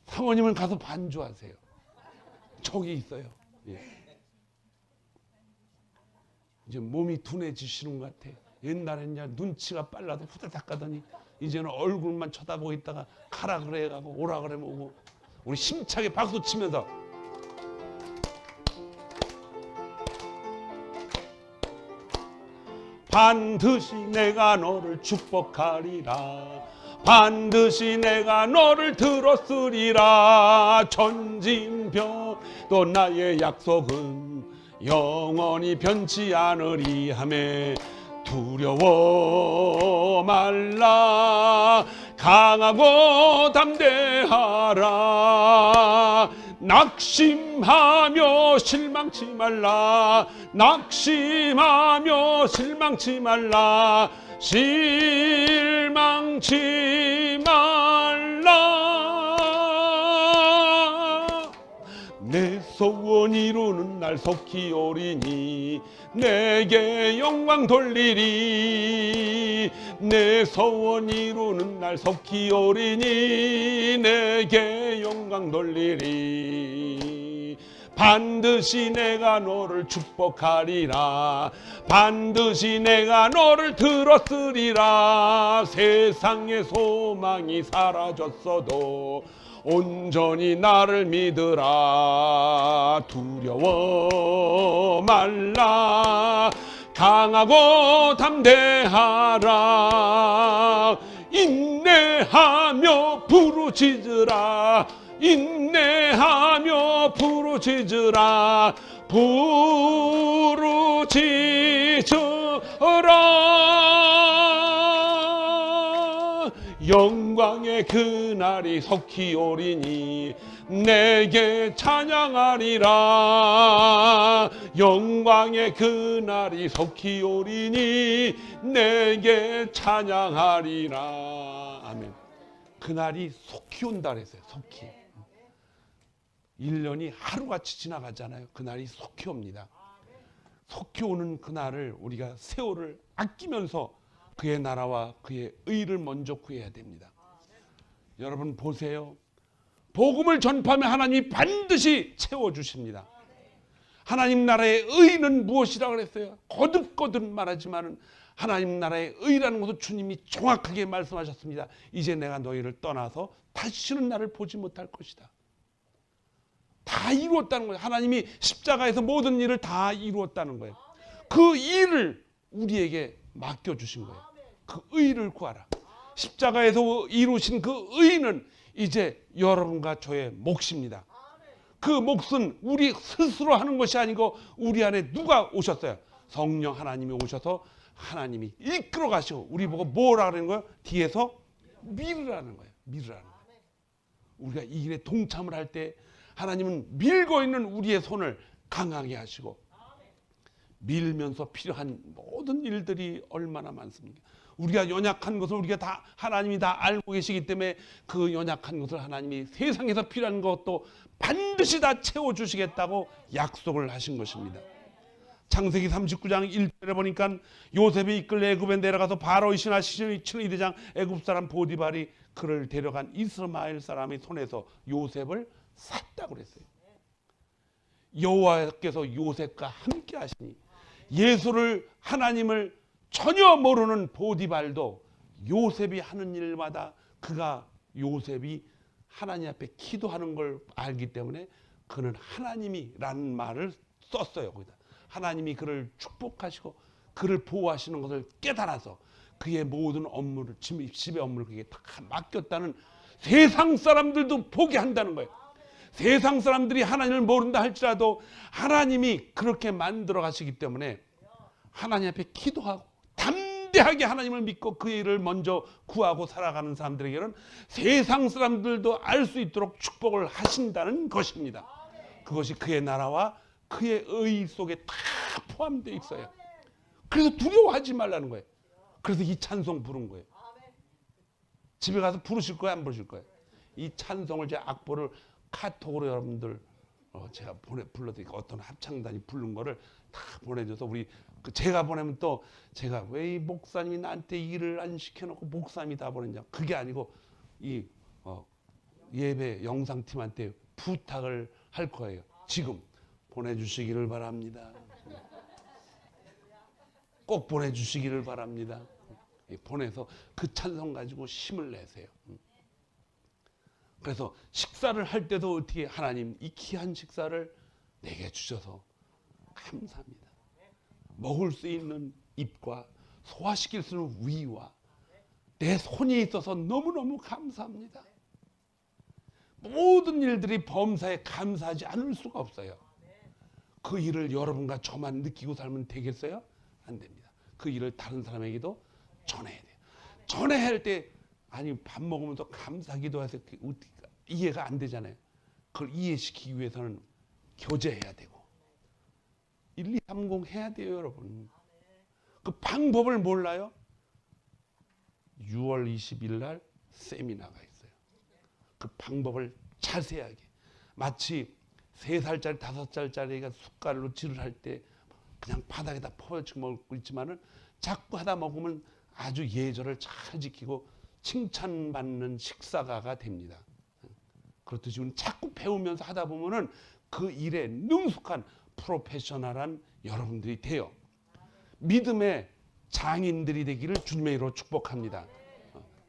사모님은 가서 반주하세요. 저기 있어요. 예. 이제 몸이 둔해지시는 것 같아. 옛날에는 이제 눈치가 빨라도 후다닥 가더니 이제는 얼굴만 쳐다보고 있다가 가라 그래 가고 오라 그래 오고. 우리 힘차게 박수 치면서 반드시 내가 너를 축복하리라. 반드시 내가 너를 들었으리라. 천진변도 나의 약속은 영원히 변치 않으리 하매 두려워 말라. 강하고 담대하라. 낙심하며 실망치 말라. 낙심하며 실망치 말라. 실망치 말라. 내 소원 이루는 날 속히 오리니 내게 영광 돌리리. 내 소원 이루는 날 속히 오리니 내게 영광 돌리리. 반드시 내가 너를 축복하리라. 반드시 내가 너를 들었으리라. 세상의 소망이 사라졌어도 온전히 나를 믿으라. 두려워 말라. 강하고 담대하라. 인내하며 부르짖으라. 인내하며 부르짖으라 부르짖으라 영광의 그날이 속히 오리니 내게 찬양하리라 영광의 그날이 속히 오리니 내게 찬양하리라. 아멘. 그날이 속히 온다 그랬어요. 속히. 1년이 하루같이 지나가잖아요. 그날이 속히 옵니다. 속히 오는 그날을 우리가 세월을 아끼면서 그의 나라와 그의 의를 먼저 구해야 됩니다. 여러분 보세요. 복음을 전파하면 하나님이 반드시 채워주십니다. 하나님 나라의 의는 무엇이라고 그랬어요? 거듭거듭 말하지만 하나님 나라의 의라는 것을 주님이 정확하게 말씀하셨습니다. 이제 내가 너희를 떠나서 다시는 나를 보지 못할 것이다. 다 이루었다는 거예요. 하나님이 십자가에서 모든 일을 다 이루었다는 거예요. 그 일을 우리에게 맡겨주신 거예요. 그 의를 구하라. 십자가에서 이루신 그 의는 이제 여러분과 저의 몫입니다. 그 몫은 우리 스스로 하는 것이 아니고 우리 안에 누가 오셨어요? 성령 하나님이 오셔서 하나님이 이끌어 가시고 우리 보고 뭐라 그러는 거예요? 뒤에서 밀으라는 거예요. 밀으라는 거예요. 우리가 이 일에 동참을 할 때 하나님은 밀고 있는 우리의 손을 강하게 하시고 밀면서 필요한 모든 일들이 얼마나 많습니까? 우리가 연약한 것을 우리가 다 하나님이 다 알고 계시기 때문에 그 연약한 것을 하나님이 세상에서 필요한 것도 반드시 다 채워주시겠다고 약속을 하신 것입니다. 창세기 39장 1절에 보니까 요셉이 이끌려 애굽에 내려가서 바로의 신하 시신의 대장 애굽 사람 보디발이 그를 데려간 이스마엘 사람의 손에서 요셉을 샀다고 그랬어요. 여호와께서 요셉과 함께 하시니 예수를 하나님을 전혀 모르는 보디발도 요셉이 하는 일마다 요셉이 하나님 앞에 기도하는 걸 알기 때문에 그는 하나님이라는 말을 썼어요. 거기다. 하나님이 그를 축복하시고 그를 보호하시는 것을 깨달아서 그의 모든 업무를 집의 업무를 그에게 다 맡겼다는 세상 사람들도 보게 한다는 거예요. 세상 사람들이 하나님을 모른다 할지라도 하나님이 그렇게 만들어 가시기 때문에 하나님 앞에 기도하고 담대하게 하나님을 믿고 그 일을 먼저 구하고 살아가는 사람들에게는 세상 사람들도 알 수 있도록 축복을 하신다는 것입니다. 그것이 그의 나라와 그의 의 속에 다 포함되어 있어요. 그래서 두려워하지 말라는 거예요. 그래서 이 찬송 부른 거예요. 집에 가서 부르실 거예요? 안 부르실 거예요? 이 찬송을 제 악보를 카톡으로 여러분들 제가 불러드리니까 어떤 합창단이 부른 거를 다 보내줘서 우리 제가 보내면 또 제가 왜 이 목사님이 나한테 일을 안 시켜놓고 목사님이 다 보냈냐. 그게 아니고 이 예배 영상팀한테 부탁을 할 거예요. 지금 보내주시기를 바랍니다. 꼭 보내주시기를 바랍니다. 보내서 그 찬송 가지고 힘을 내세요. 그래서 식사를 할 때도 어떻게 하나님 이 귀한 식사를 내게 주셔서 감사합니다. 먹을 수 있는 입과 소화시킬 수 있는 위와 내 손이 있어서 너무너무 감사합니다. 모든 일들이 범사에 감사하지 않을 수가 없어요. 그 일을 여러분과 저만 느끼고 살면 되겠어요? 안 됩니다. 그 일을 다른 사람에게도 전해야 돼요. 전해야 할 때 아니 밥 먹으면서 감사기도 해서 이해가 안 되잖아요. 그걸 이해시키기 위해서는 교제해야 되고 1230 해야 돼요, 여러분. 그 방법을 몰라요? 6월 20일 날 세미나가 있어요. 그 방법을 자세하게 마치 3살짜리 5살짜리가 숟갈로 쥐를 할 때 그냥 바닥에다 퍼져 먹고 있지만은 자꾸 하다 먹으면 아주 예절을 잘 지키고 칭찬받는 식사가가 됩니다. 그렇듯이 우리는 자꾸 배우면서 하다 보면은 그 일에 능숙한 프로페셔널한 여러분들이 돼요. 믿음의 장인들이 되기를 주님의 이름으로 축복합니다.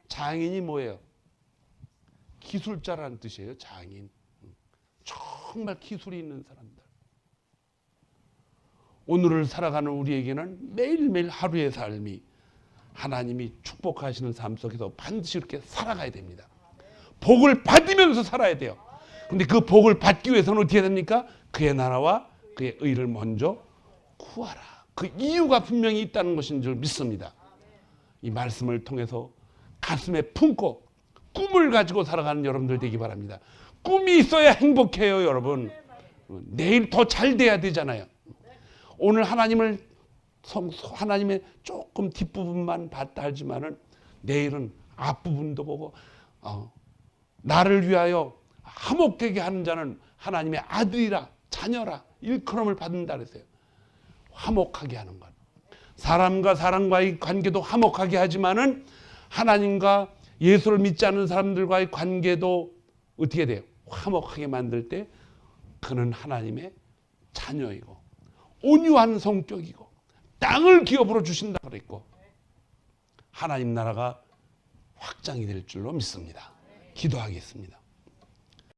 장인이 뭐예요? 기술자라는 뜻이에요. 장인. 정말 기술이 있는 사람들. 오늘을 살아가는 우리에게는 매일매일 하루의 삶이 하나님이 축복하시는 삶 속에서 반드시 이렇게 살아가야 됩니다. 복을 받으면서 살아야 돼요. 근데 그 복을 받기 위해서는 어떻게 됩니까? 그의 나라와 그의 의를 먼저 구하라. 그 이유가 분명히 있다는 것인 줄 믿습니다. 이 말씀을 통해서 가슴에 품고 꿈을 가지고 살아가는 여러분들 되기 바랍니다. 꿈이 있어야 행복해요, 여러분. 내일 더 잘 돼야 되잖아요. 오늘 하나님의 조금 뒷부분만 봤다 하지만은 내일은 앞부분도 보고 나를 위하여 화목되게 하는 자는 하나님의 아들이라 자녀라 일컬음을 받는다 그랬어요. 화목하게 하는 것. 사람과 사람과의 관계도 화목하게 하지만은 하나님과 예수를 믿지 않는 사람들과의 관계도 어떻게 돼요? 화목하게 만들 때 그는 하나님의 자녀이고 온유한 성격이고 땅을 기업으로 주신다 그랬고 하나님 나라가 확장이 될 줄로 믿습니다. 기도하겠습니다.